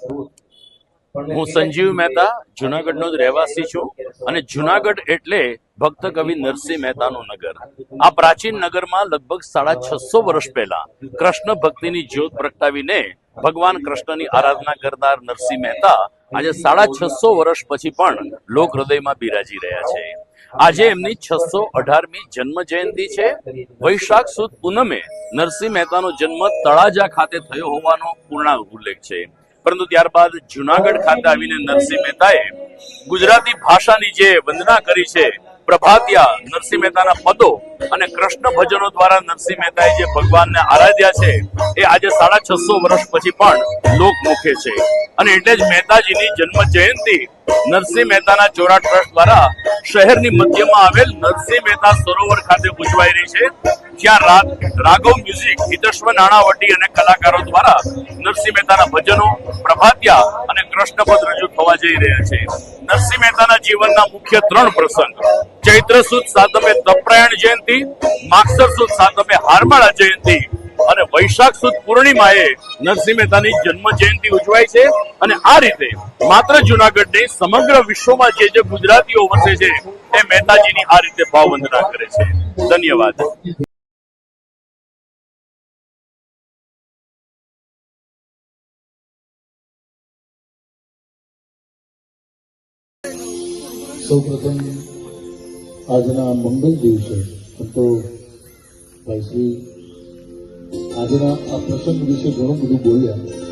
હું સંજીવ મહેતા જુનાગઢનો જ રહેવાસી છું અને જુનાગઢ એટલે ભક્ત કવિ નરસિંહ મહેતાનું નગર. આ પ્રાચીન નગરમાં લગભગ 650 વર્ષ પહેલા કૃષ્ણ ભક્તિની જ્યોત પ્રગટાવીને ભગવાન કૃષ્ણની આરાધના કરનાર નરસિંહ મહેતા આજે 650 વર્ષ પછી પણ લોક હૃદયમાં બિરાજી રહ્યા છે. આજે એમની 618મી જન્મ જયંતિ છે. વૈશાખ સુદ પૂનમે નરસિંહ મહેતાનો જન્મ તળાજા ખાતે થયો હોવાનો પૂર્ણાંક ઉલ્લેખ છે. પરંતુ ત્યારબાદ જુનાગઢ ખાતે આવીને નરસિંહ મહેતાએ ગુજરાતી ભાષાની જે વંદના કરી છે, પ્રભાતિયા નરસિંહ મહેતાના પદો અને કૃષ્ણ ભજનો દ્વારા નરસિંહ મહેતાએ જે ભગવાનને આરાધ્યા છે એ આજે 650 વર્ષ પછી પણ લોકમુખે છે. અને એટલે જ મહેતાજીની જન્મ જયંતિ નરસિંહ મહેતાના ચોરા ટ્રસ્ટ દ્વારા શહેરની મધ્યમાં આવેલ નરસિંહ મહેતા સરોવર ખાતે ઉજવાઈ રહી છે, જ્યાં રાઘવ મ્યુઝિક, હિતેશ્વર નાણાવટી અને કલાકારો દ્વારા નરસિંહ મહેતાના ભજનો, પ્રભાતિયા અને કૃષ્ણપદ રજૂ થવા જઈ રહ્યા છે. નરસિંહ મહેતાના જીવનના મુખ્ય 3 પ્રસંગ ચૈત્ર સુદ સાતમે તપપ્રાયણ જયંતિ, માગસર સુદ સાતમે હારમાળા જયંતિ અને વૈશાખ સુદ પૂર્ણિમાએ નરસિંહ મહેતાની જન્મ જયંતિ ઉજવાય છે. અને આ રીતે માત્ર જુનાગઢ નહીં, સમગ્ર વિશ્વમાં જે ગુજરાતીઓ વસે છે એ મહેતાજીની આ રીતે ભાવવંદના કરે છે. ધન્યવાદ. સૌપ્રથમ આજના મંગલ દિવસે તો ભાઈશ્રી આજના આ પ્રસંગ વિશે ઘણું બધું બોલ્યા.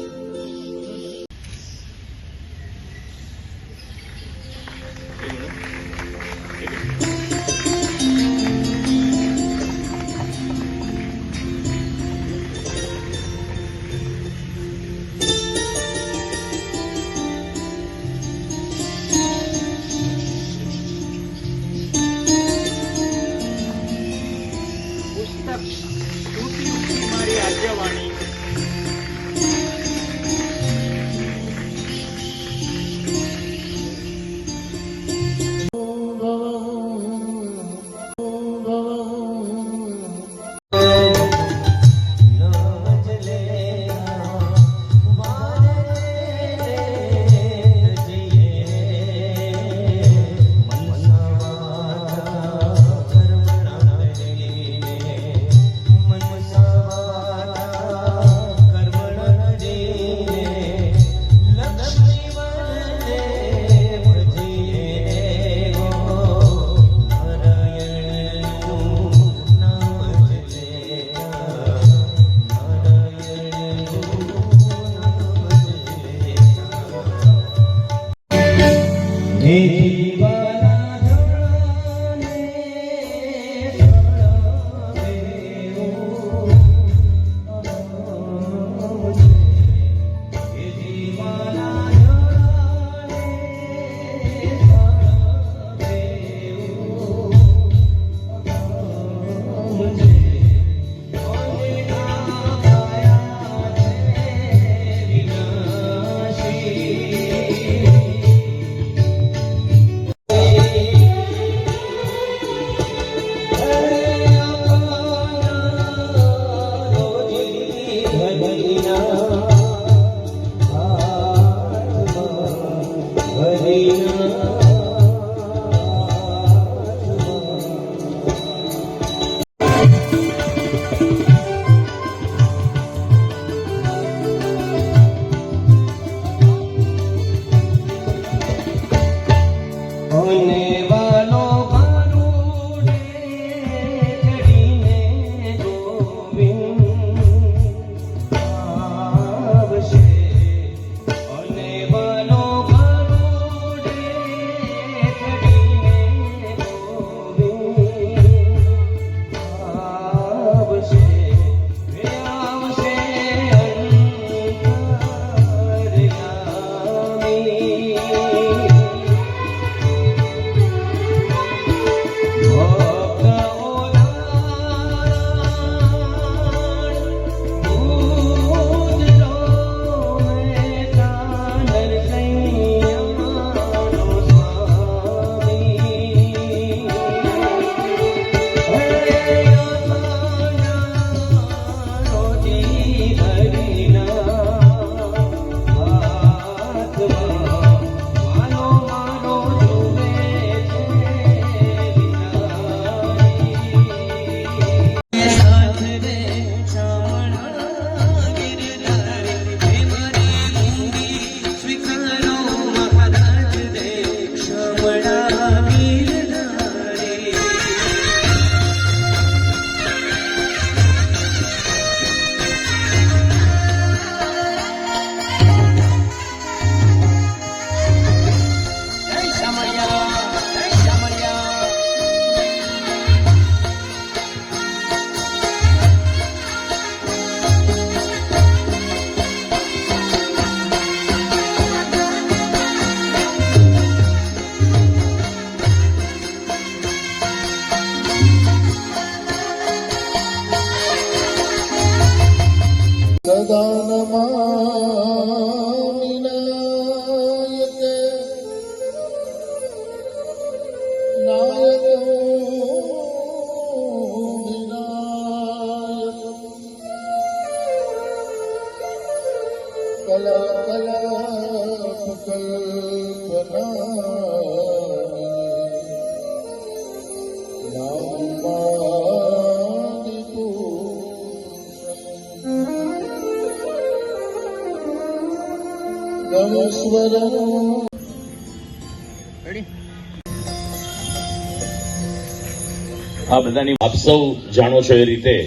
આ બધાની આપ સૌ જાણો છો એ રીતે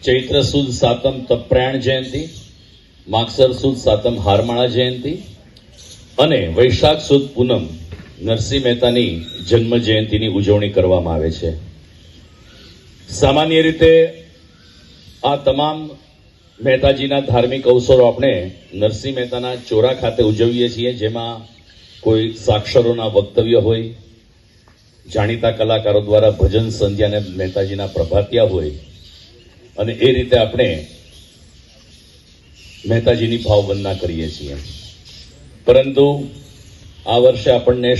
ચૈત્ર સુદ સાતમ તપ્રાયણ જયંતિ, માગસર સુદ સાતમ હારમાળા જયંતિ અને વૈશાખ સુદ પૂનમ નરસિંહ મહેતાની જન્મ જયંતિની ઉજવણી કરવામાં આવે છે. સામાન્ય રીતે આ તમામ મહેતાજીના ધાર્મિક અવસરો આપણે નરસિંહ મહેતાના ચોરા ખાતે ઉજવીએ છીએ, જેમાં કોઈ સાક્ષરોના વક્તવ્ય હોય, જાણીતા કલાકારો દ્વારા ભજન સંધ્યા અને મહેતાજીના પ્રભાતિયા હોય, અને એ રીતે આપણે મહેતાજીની ભાવવંદના કરીએ છીએ. પરંતુ આ વર્ષે આપણને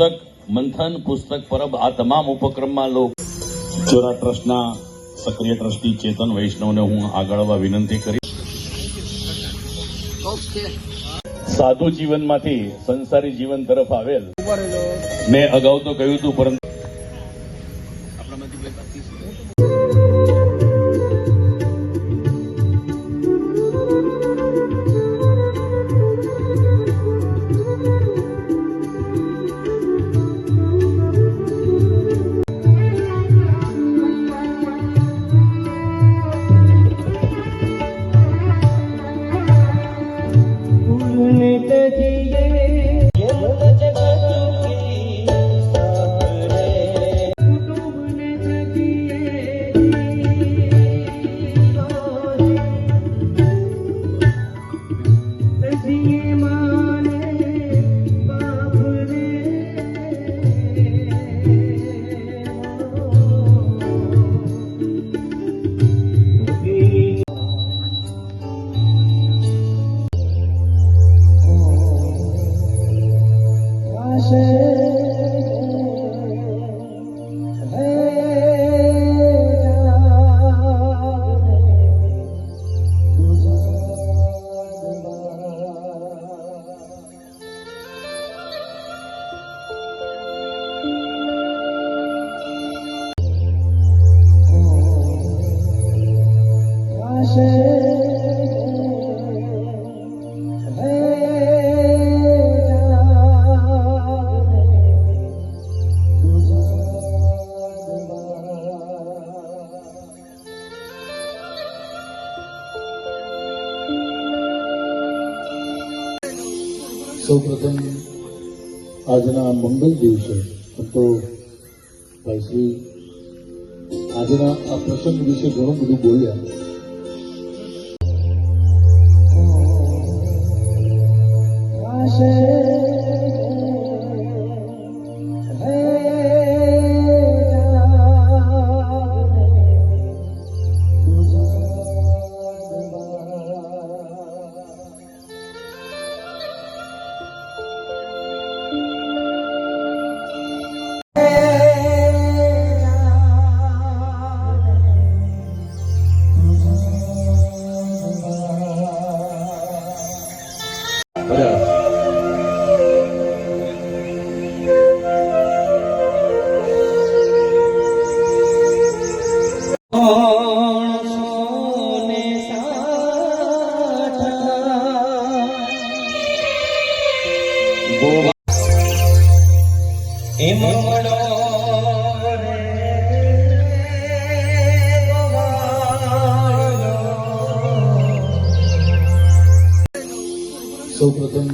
પુસ્તક મંથન, પુસ્તક પરબ, આ તમામ ઉપક્રમમાં ચોરા ટ્રસ્ટના સક્રિય ટ્રસ્ટી ચેતન વૈષ્ણવને હું આગળ આવવા વિનંતી કરી. સાધુ જીવનમાંથી સંસારી જીવન તરફ આવેલ મેં અગાઉ તો કહ્યું હતું, પરંતુ સૌપ્રથમ આજના મંગલ દિવસે તો ભાઈશ્રી આજના આ પ્રસંગ વિશે ઘણું બધું બોલ્યા. સૌપ્રથમ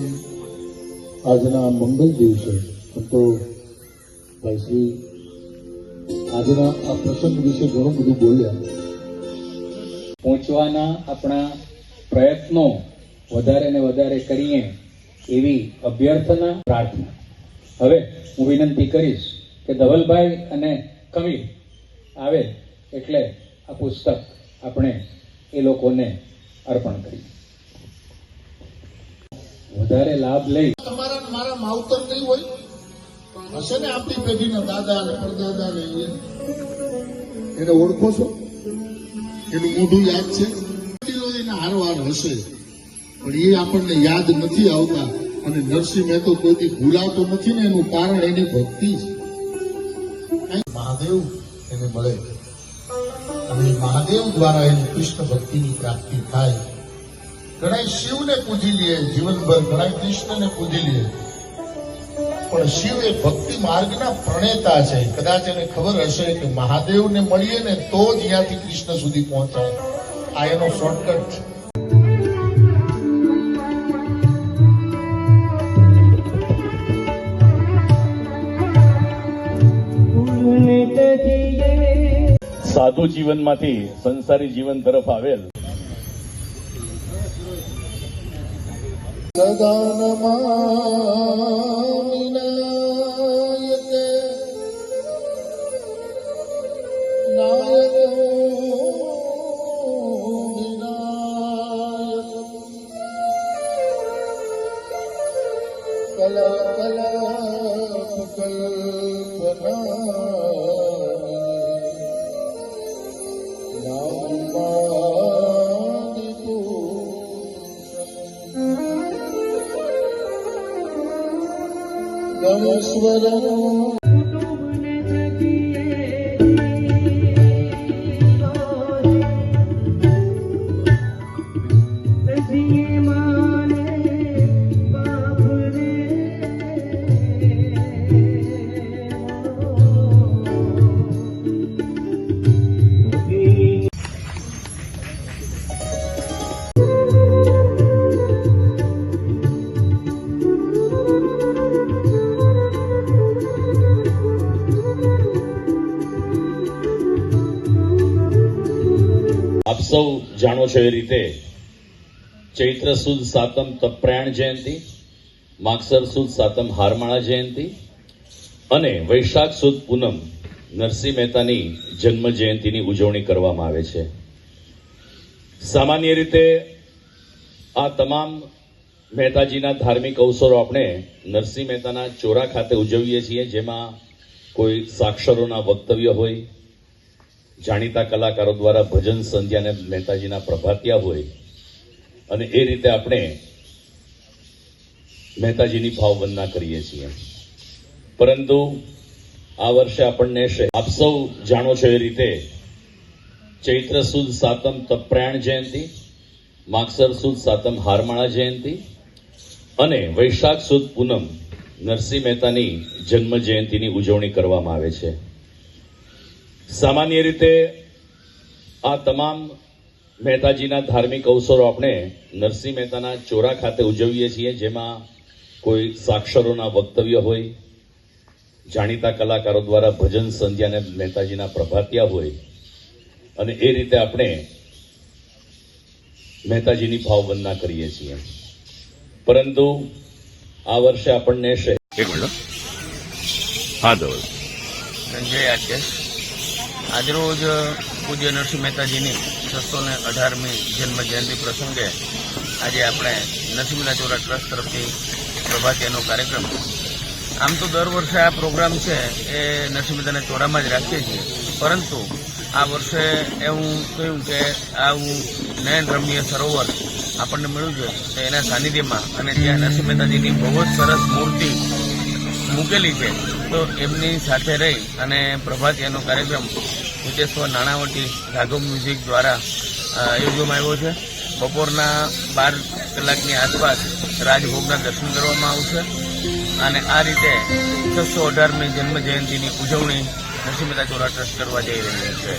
આજના મંગલ દિવસે તો ભાઈ શ્રી આજના આ પ્રસંગ વિશે ઘણું બધું બોલ્યા. પહોંચવાના આપણા પ્રયત્નો વધારે ને વધારે કરીએ એવી અભ્યર્થના, પ્રાર્થના. હવે હું વિનંતી કરીશ કે ધવલભાઈ અને કવિ આવે એટલે આ પુસ્તક આપણે એ લોકોને અર્પણ કરીએ. વધારે લાભ લઈ તમારા ને મારા માવતર નહીં હોય, હશે ને આપણી પેઢીના દાદા અને પરદાદા ને એને ઓળખો છો? એનું મોઢું યાદ છે? એના હારવાર હશે પણ એ આપણને યાદ નથી આવતા. અને નરસિંહ મહેતો કોઈથી ભૂલાતો નથી ને એનું કારણ એની ભક્તિ છે. મહાદેવ એને મળે અને મહાદેવ દ્વારા એની કૃષ્ણ ભક્તિની પ્રાપ્તિ થાય. ઘણા શિવને પૂજી લે જીવનભર, ઘણા કૃષ્ણને પૂજી લે, પણ શિવ એ ભક્તિ માર્ગના પ્રણેતા છે. કદાચ એને ખબર હશે કે મહાદેવને મળીએ ને તો જ અહીંયાથી કૃષ્ણ સુધી પહોંચાય. આ એનો શોર્ટકટ છે. સાધુ જીવનમાંથી સંસારી જીવન તરફ આવેલ ગણેશ્વર આપ સૌ જાણો છો એ રીતે ચૈત્ર સુદ સાતમ તપ્રાયણ જયંતિ, માગસર સુદ સાતમ હારમાળા જયંતિ અને વૈશાખ સુદ પૂનમ નરસિંહ મહેતાની જન્મ જયંતિની ઉજવણી કરવામાં આવે છે. સામાન્ય રીતે આ તમામ મહેતાજીના ધાર્મિક અવસરો આપણે નરસિંહ મહેતાના ચોરા ખાતે ઉજવીએ છીએ, જેમાં કોઈ સાક્ષરોના વક્તવ્ય હોય, જાણીતા કલાકારો દ્વારા ભજન સંધ્યા અને મહેતાજીના પ્રભાતિયા હોય, અને એ રીતે આપણે મહેતાજીની ભાવવંદના કરીએ છીએ. પરંતુ આ વર્ષે આપણને આપ સૌ જાણો છો એ રીતે ચૈત્ર સુદ સાતમ તપ્રાયણ જયંતિ, માગસર સુદ સાતમ હારમાળા જયંતિ અને વૈશાખ સુદ પૂનમ નરસિંહ મહેતાની જન્મ જયંતિની ઉજવણી કરવામાં આવે છે. સામાન્ય રીતે આ તમામ મહેતાજીના ધાર્મિક અવસરો આપણે નરસિંહ મહેતાના ચોરા ખાતે ઉજવીએ છીએ, જેમાં કોઈ સાક્ષરોના વક્તવ્ય હોય, જાણીતા કલાકારો દ્વારા ભજન સંધ્યા અને મહેતાજીના પ્રભાતિયા હોય, અને એ રીતે આપણે મહેતાજીની ભાવવંદના કરીએ છીએ. પરંતુ આ વર્ષે આપણને સંજય આચાર્ય આજરોજ પૂજ્ય નરસિંહ મહેતાજીની 618મી જન્મ જયંતિ પ્રસંગે આજે આપણે નરસિંહ મહેતા ચોરા ટ્રસ્ટ તરફથી પ્રભાતિયાનો કાર્યક્રમ. આમ તો દર વર્ષે આ પ્રોગ્રામ છે એ નરસિંહ મહેતાના ચોરામાં જ રાખીએ છીએ, પરંતુ આ વર્ષે એવું કહ્યું કે આવું નયન રમ્ય સરોવર આપણને મળ્યું છે તો એના સાનિધ્યમાં અને ત્યાં નરસિંહ મહેતાજીની બહુ જ સરસ મૂર્તિ મૂકેલી છે, તો એમની સાથે રહી અને પ્રભાતિયાનો કાર્યક્રમ ઉચેશ્વર નાણાવટી રાઘવ મ્યુઝિક દ્વારા યોજવામાં આવ્યો છે. બપોરના 12 કલાકની આસપાસ રાજભોગના દર્શન કરવામાં આવશે અને આ રીતે 618મી જન્મ જયંતિની ઉજવણી નરસિંહ મહેતા ચોરા ટ્રસ્ટ કરવા જઈ રહ્યું છે.